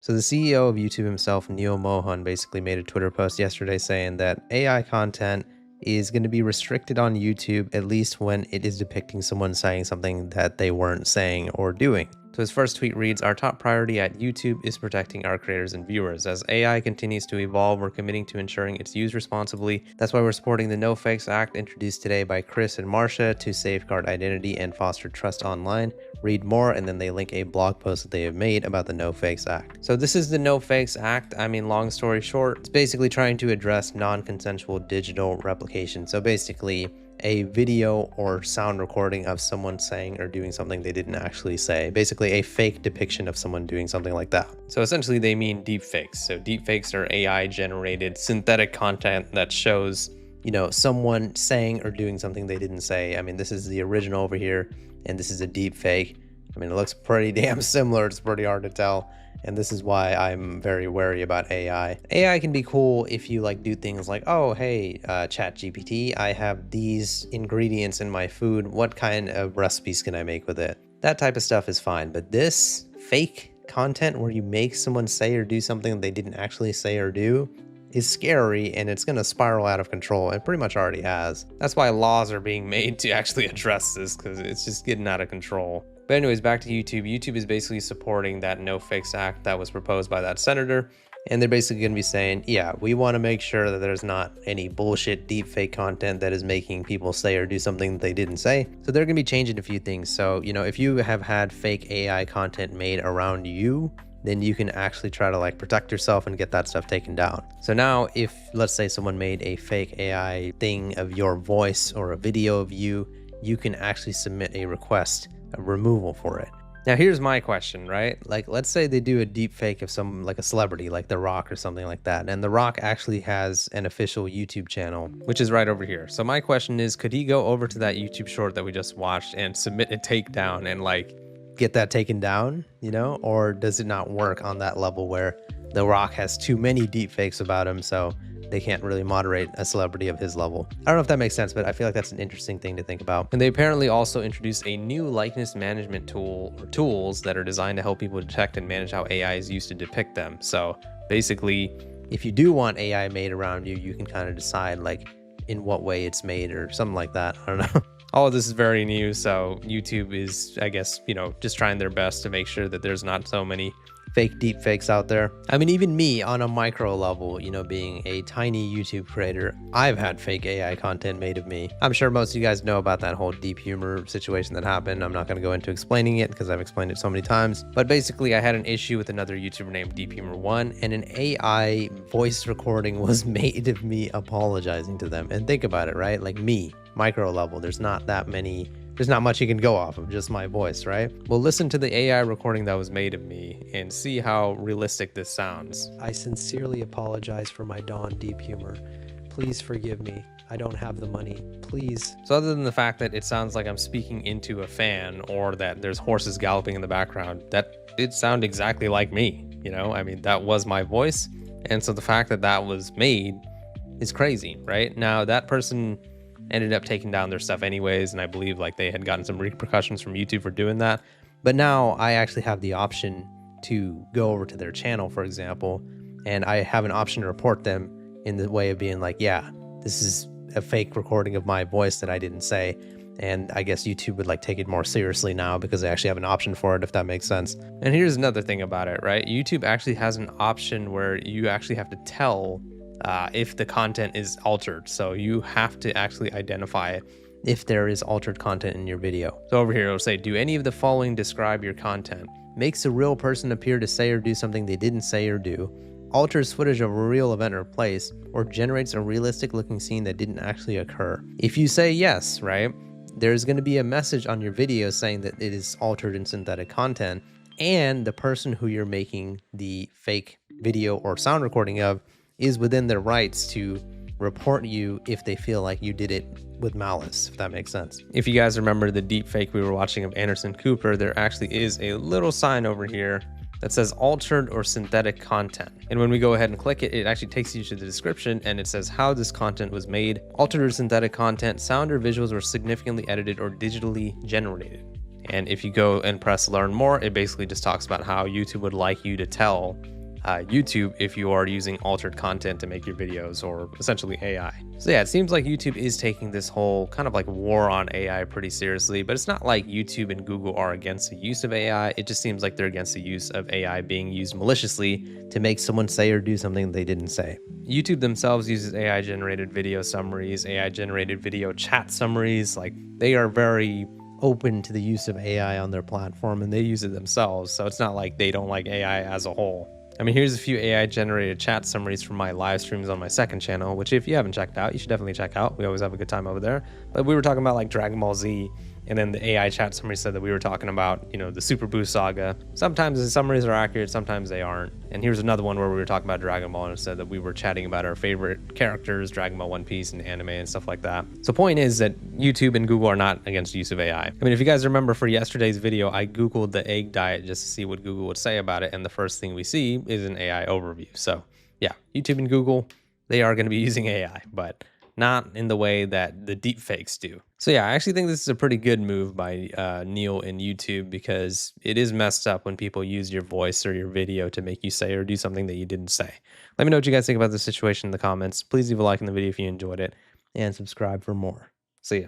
So the CEO of YouTube himself, Neal Mohan, basically made a Twitter post yesterday saying that AI content is going to be restricted on YouTube, at least when it is depicting someone saying something that they weren't saying or doing. So his first tweet reads, "Our top priority at YouTube is protecting our creators and viewers. As AI continues to evolve, we're committing to ensuring it's used responsibly. That's why we're supporting the No Fakes Act introduced today by Chris and Marcia to safeguard identity and foster trust online. Read more," and then they link a blog post that they have made about the No Fakes Act. So this is the No Fakes Act. I mean, long story short, it's basically trying to address non-consensual digital replication. So basically, a video or sound recording of someone saying or doing something they didn't actually say. Basically a fake depiction of someone doing something like that. So essentially they mean deepfakes. So deepfakes are AI generated synthetic content that shows, someone saying or doing something they didn't say. I mean, this is the original over here, and this is a deepfake. I mean, it looks pretty damn similar. It's pretty hard to tell. And this is why I'm very wary about AI. AI can be cool if you do things like, oh, hey, ChatGPT, I have these ingredients in my food. What kind of recipes can I make with it? That type of stuff is fine. But this fake content where you make someone say or do something they didn't actually say or do is scary, and it's going to spiral out of control. It pretty much already has. That's why laws are being made to actually address this, because it's just getting out of control. But anyways, back to YouTube. YouTube is basically supporting that No Fakes Act that was proposed by that senator. And they're basically going to be saying, yeah, we want to make sure that there's not any bullshit deepfake content that is making people say or do something they didn't say. So they're going to be changing a few things. So, if you have had fake AI content made around you, then you can actually try to protect yourself and get that stuff taken down. So now if, let's say, someone made a fake AI thing of your voice or a video of you, you can actually submit a request, a removal for it. Now here's my question, right? Let's say they do a deep fake of some, a celebrity like The Rock or something like that, and The Rock actually has an official YouTube channel, which is right over here. So my question is, could he go over to that YouTube short that we just watched and submit a takedown and get that taken down, or does it not work on that level where The Rock has too many deep fakes about him, so they can't really moderate a celebrity of his level? I don't know if that makes sense, but I feel like that's an interesting thing to think about. And they apparently also introduced a new likeness management tool, or tools, that are designed to help people detect and manage how AI is used to depict them. So basically, if you do want AI made around you, you can kind of decide in what way it's made or something like that. I don't know. All of this is very new, so YouTube is, I guess, just trying their best to make sure that there's not so many fake deep fakes out there. I mean, even me on a micro level, being a tiny YouTube creator, I've had fake AI content made of me. I'm sure most of you guys know about that whole deep humor situation that happened. I'm not going to go into explaining it because I've explained it so many times. But basically, I had an issue with another YouTuber named Deep Humor 1, and an AI voice recording was made of me apologizing to them. And think about it, right? Me, micro level, there's not much you can go off of, just my voice, right? Well, listen to the AI recording that was made of me and see how realistic this sounds. "I sincerely apologize for my Dawn deep humor. Please forgive me. I don't have the money. Please." So other than the fact that it sounds like I'm speaking into a fan, or that there's horses galloping in the background, that did sound exactly like me. I mean, that was my voice. And so the fact that that was made is crazy, right? Now that person ended up taking down their stuff anyways, and I believe they had gotten some repercussions from YouTube for doing that. But now I actually have the option to go over to their channel, for example, and I have an option to report them in the way of being yeah, this is a fake recording of my voice that I didn't say. And I guess YouTube would take it more seriously now because they actually have an option for it, if that makes sense. And here's another thing about it, right? YouTube actually has an option where you actually have to tell if the content is altered. So you have to actually identify if there is altered content in your video. So over here, it'll say, "Do any of the following describe your content? Makes a real person appear to say or do something they didn't say or do, alters footage of a real event or place, or generates a realistic looking scene that didn't actually occur." If you say yes, right, there's going to be a message on your video saying that it is altered and synthetic content, and the person who you're making the fake video or sound recording of is within their rights to report you if they feel like you did it with malice, if that makes sense. If you guys remember the deep fake we were watching of Anderson Cooper, there actually is a little sign over here that says altered or synthetic content. And when we go ahead and click it, it actually takes you to the description, and it says how this content was made. Altered or synthetic content, sound or visuals were significantly edited or digitally generated. And if you go and press learn more, it basically just talks about how YouTube would like you to tell YouTube if you are using altered content to make your videos, or essentially AI. So yeah, it seems like YouTube is taking this whole kind of like war on AI pretty seriously, but it's not like YouTube and Google are against the use of AI. It just seems like they're against the use of AI being used maliciously to make someone say or do something they didn't say. YouTube themselves uses AI generated video summaries, AI generated video chat summaries. Like, they are very open to the use of AI on their platform, and they use it themselves. So it's not like they don't like AI as a whole. I mean, here's a few AI generated chat summaries from my live streams on my second channel, which if you haven't checked out, you should definitely check out. We always have a good time over there. But we were talking about like Dragon Ball Z, and then the AI chat summary said that we were talking about, you know, the Super Boost saga. Sometimes the summaries are accurate, sometimes they aren't. And here's another one where we were talking about Dragon Ball, and it said that we were chatting about our favorite characters, Dragon Ball, One Piece, and anime and stuff like that. So point is that YouTube and Google are not against use of AI. I mean, if you guys remember for yesterday's video, I Googled the egg diet just to see what Google would say about it. And the first thing we see is an AI overview. So yeah, YouTube and Google, they are going to be using AI, but not in the way that the deepfakes do. So yeah, I actually think this is a pretty good move by Neal and YouTube, because it is messed up when people use your voice or your video to make you say or do something that you didn't say. Let me know what you guys think about this situation in the comments. Please leave a like in the video if you enjoyed it, and subscribe for more. See ya.